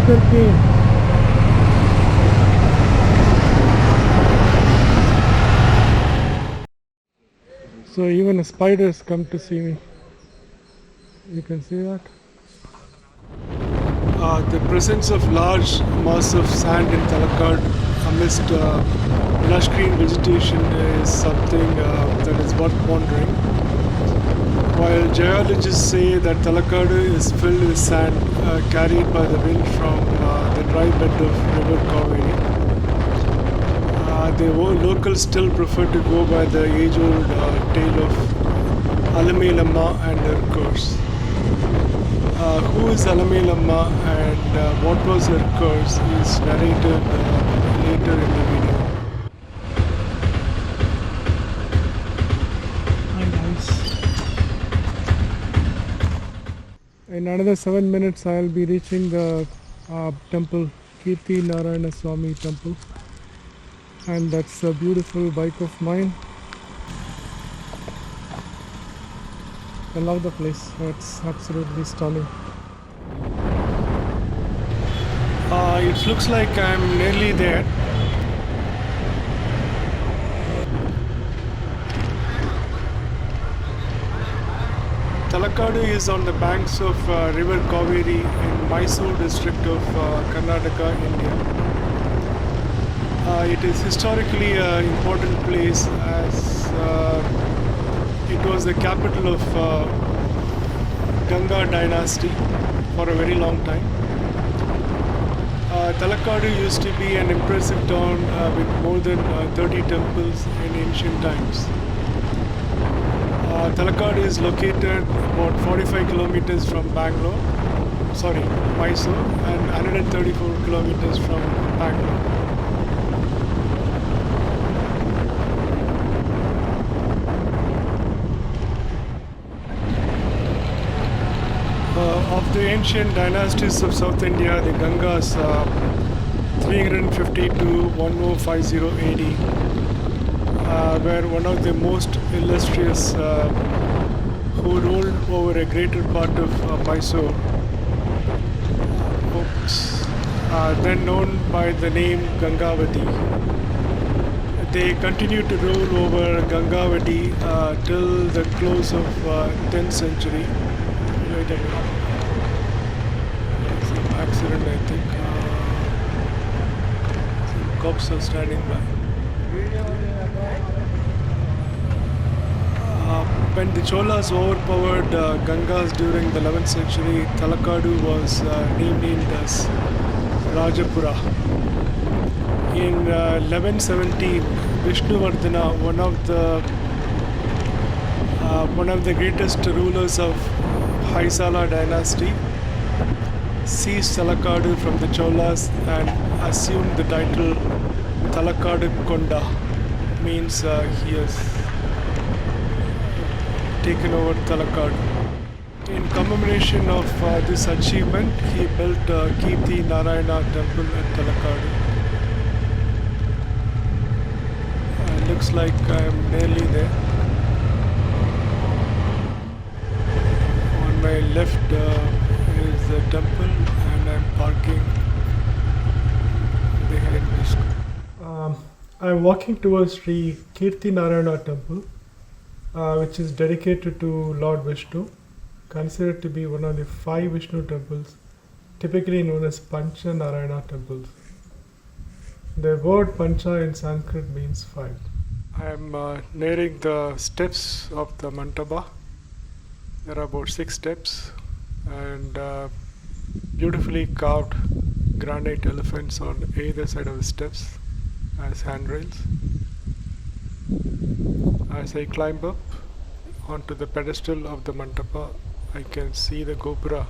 sugarcane. So even spiders come to see me. You can see that. The presence of large mass of sand in Talakad amidst lush green vegetation is something that is worth pondering. While geologists say that Talakadu is filled with sand carried by the wind from the dry bed of river Kaveri, the locals still prefer to go by the age-old tale of Alamelamma and her curse. Who is Alamelamma and what was her curse is narrated later in the video. Hi guys. In another 7 minutes I will be reaching the temple, Keerthinarayana Swami temple, and that's a beautiful bike of mine. I love the place, it's absolutely stunning. It looks like I'm nearly there. Talakadu is on the banks of river Kaveri in Mysore district of Karnataka, India. It is historically an important place as it was the capital of Ganga dynasty for a very long time. Talakadu used to be an impressive town with more than 30 temples in ancient times. Talakadu is located about 45 kilometers from Mysore, and 134 kilometers from Bangalore. Of the ancient dynasties of South India, the Gangas, 350 to 1050 AD, were one of the most illustrious who ruled over a greater part of Mysore. Then known by the name Gangavati. They continued to rule over Gangavati till the close of 10th century. Wait a minute. Some accident, I think. Some cops are standing by. When the Cholas overpowered Gangas during the 11th century, Talakadu was renamed as Rajapura. In 1117, Vishnuvardhana, one of the greatest rulers of Hoysala dynasty, seized Talakadu from the Cholas and assumed the title Talakadugonda, means he has taken over Talakad. In commemoration of this achievement, he built Keerthi Narayana temple at Talakadu. Looks like I am nearly there. On my left is the temple, and I am parking behind this. I am walking towards Sri Keerthi Narayana temple, which is dedicated to Lord Vishnu, considered to be one of the 5 Vishnu temples, typically known as Pancha Narayana temples. The word Pancha in Sanskrit means 5. I am nearing the steps of the Mantapa. There are about 6 steps and beautifully carved granite elephants on either side of the steps as handrails. As I climb up onto the pedestal of the Mantapa, I can see the Gopura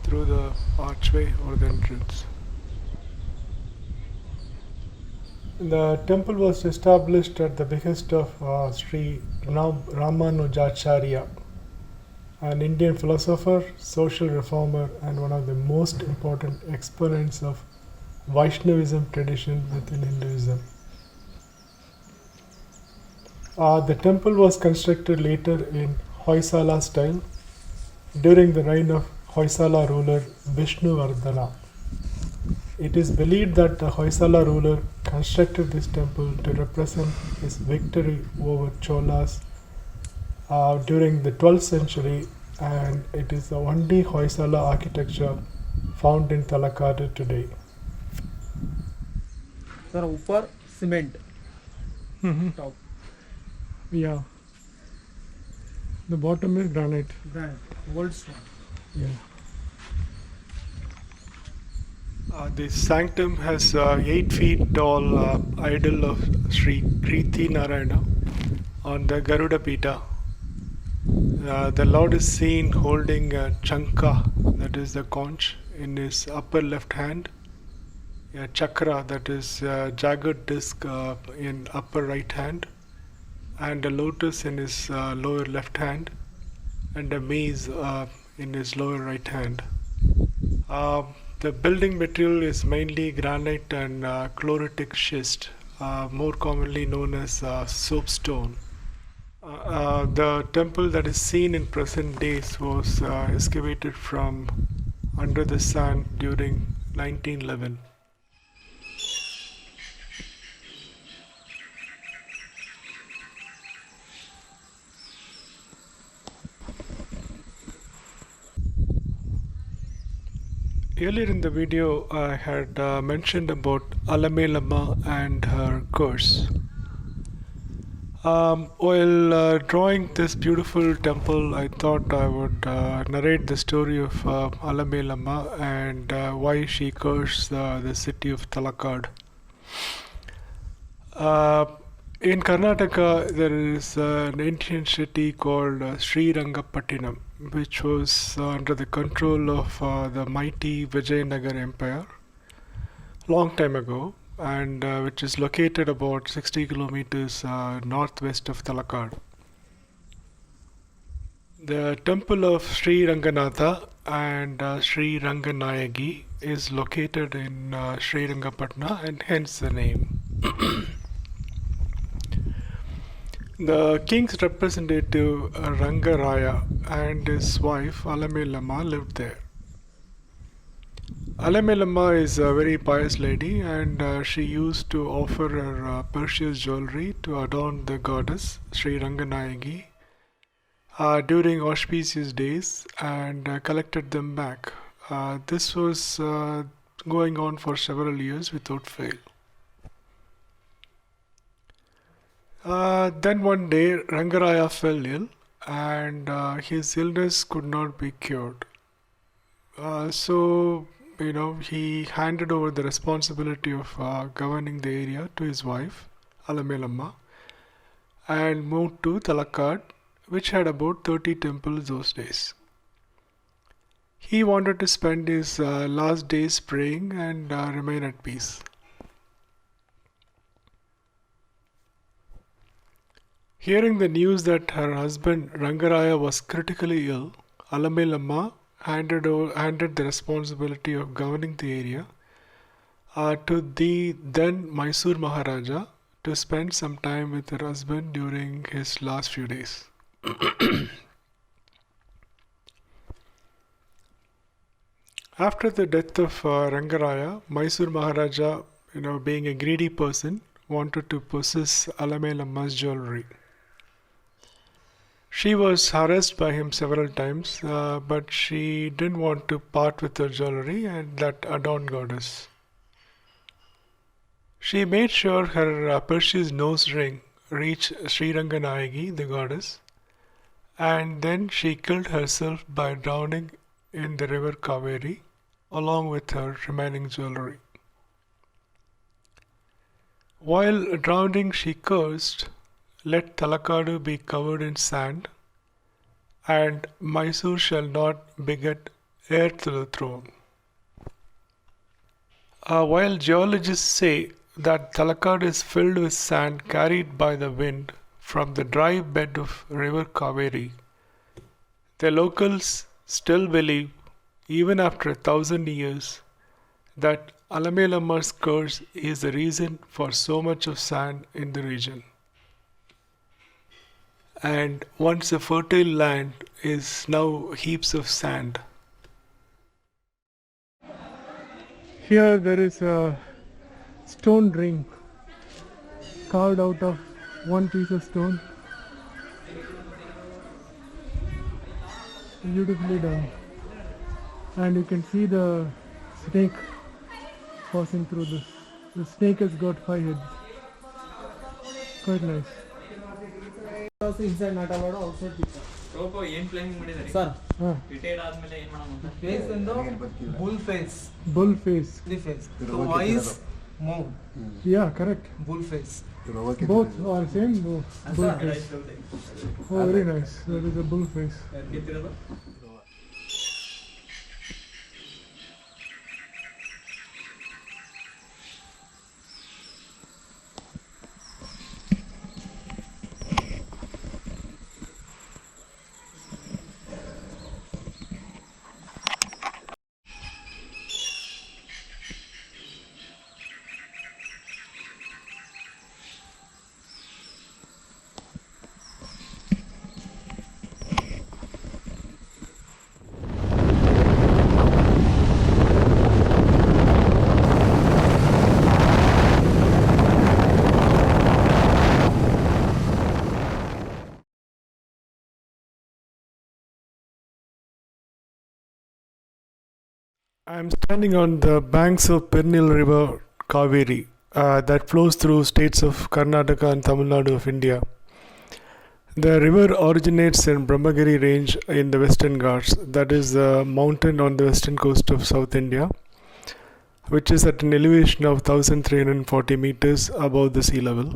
through the archway or the entrance. The temple was established at the behest of Sri Ramanujacharya, an Indian philosopher, social reformer, and one of the most important exponents of Vaishnavism tradition within Hinduism. The temple was constructed later in Hoysala style during the reign of Hoysala ruler Vishnuvardhana. It is believed that the Hoysala ruler constructed this temple to represent his victory over Cholas during the 12th century, and it is the only Hoysala architecture found in Talakadu today. Sir ऊपर cement top Yeah. The bottom is granite. Old stone. Yeah. The sanctum has 8 feet tall idol of Sri Keerthi Narayana on the Garuda Pita. The Lord is seen holding a chanka, that is the conch, in his upper left hand, a chakra, that is a jagged disc, in upper right hand, and a lotus in his lower left hand, and a maze in his lower right hand. The building material is mainly granite and chloritic schist, more commonly known as soapstone. The temple that is seen in present days was excavated from under the sand during 1911. Earlier in the video, I had mentioned about Alamelamma and her curse. While drawing this beautiful temple, I thought I would narrate the story of Alamelamma and why she cursed the city of Talakad. In Karnataka, there is an ancient city called Sri Rangapattinam, which was under the control of the mighty Vijayanagar Empire long time ago, and which is located about 60 kilometers northwest of Talakad. The temple of Sri Ranganatha and Sri Ranganayagi is located in Sri Rangapatna, and hence the name. The king's representative Rangaraya and his wife Alamelamma lived there. Alamelamma is a very pious lady, and she used to offer her precious jewelry to adorn the goddess Sri Ranganayagi during auspicious days, and collected them back. This was going on for several years without fail. Then one day Rangaraya fell ill, and his illness could not be cured. So he handed over the responsibility of governing the area to his wife Alamelamma and moved to Talakad, which had about 30 temples those days. He wanted to spend his last days praying and remain at peace. Hearing the news that her husband Rangaraya was critically ill, Alamelamma handed the responsibility of governing the area to the then Mysore Maharaja to spend some time with her husband during his last few days. After the death of Rangaraya, Mysore Maharaja, being a greedy person, wanted to possess Alamelamma's jewelry. She was harassed by him several times, but she didn't want to part with her jewelry and that adorned goddess. She made sure her precious nose ring reached Sri Ranganayagi, the goddess, and then she killed herself by drowning in the river Kaveri along with her remaining jewelry. While drowning, she cursed, "Let Talakadu be covered in sand, and Mysore shall not beget heir to the throne." While geologists say that Talakad is filled with sand carried by the wind from the dry bed of river Kaveri, the locals still believe, even after 1,000 years, that Alamelamma's curse is the reason for so much of sand in the region. And once a fertile land is now heaps of sand. Here there is a stone ring carved out of one piece of stone. Beautifully done. And you can see the snake passing through this. The snake has got 5 heads. Quite nice. Also inside not allowed, outside picture. Ropo ಏನು planning ಮಾಡಿದ್ದಾರೆ Sir, retired ಆದ್ಮೇಲೆ ಏನು ಮಾಡೋಣ face window, bull face, Bull face. the face. So eyes move, Yeah, correct. bull face. Both are same. No. Bull Sir, face. Oh, very nice. That is a bull face. ಗೆದ್ದಿರೋದು I'm standing on the banks of perennial river Kaveri that flows through states of Karnataka and Tamil Nadu of India. The river originates in Brahmagiri range in the Western Ghats, that is the mountain on the western coast of South India, which is at an elevation of 1340 meters above the sea level.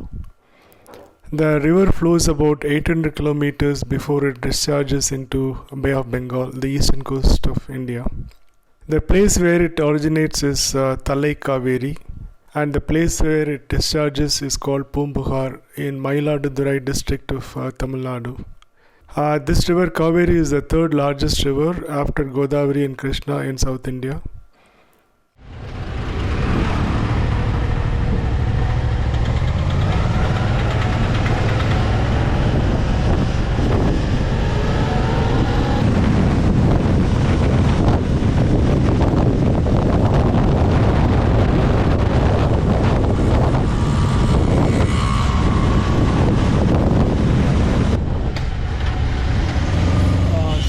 The river flows about 800 kilometers before it discharges into Bay of Bengal, the eastern coast of India. The place where it originates is Talakadu, and the place where it discharges is called Pumbuhar in Mayiladurai district of Tamil Nadu. This river Kaveri is the third largest river after Godavari and Krishna in South India.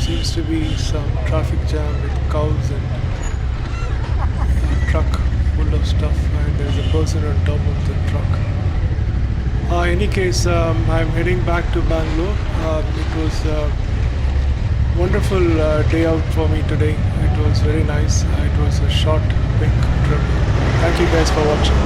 Seems to be some traffic jam with cows and a truck full of stuff, and there's a person on top of the truck. Any case, I'm heading back to Bangalore. It was a wonderful day out for me today. It was very nice. It was a short, quick trip. Thank you guys for watching.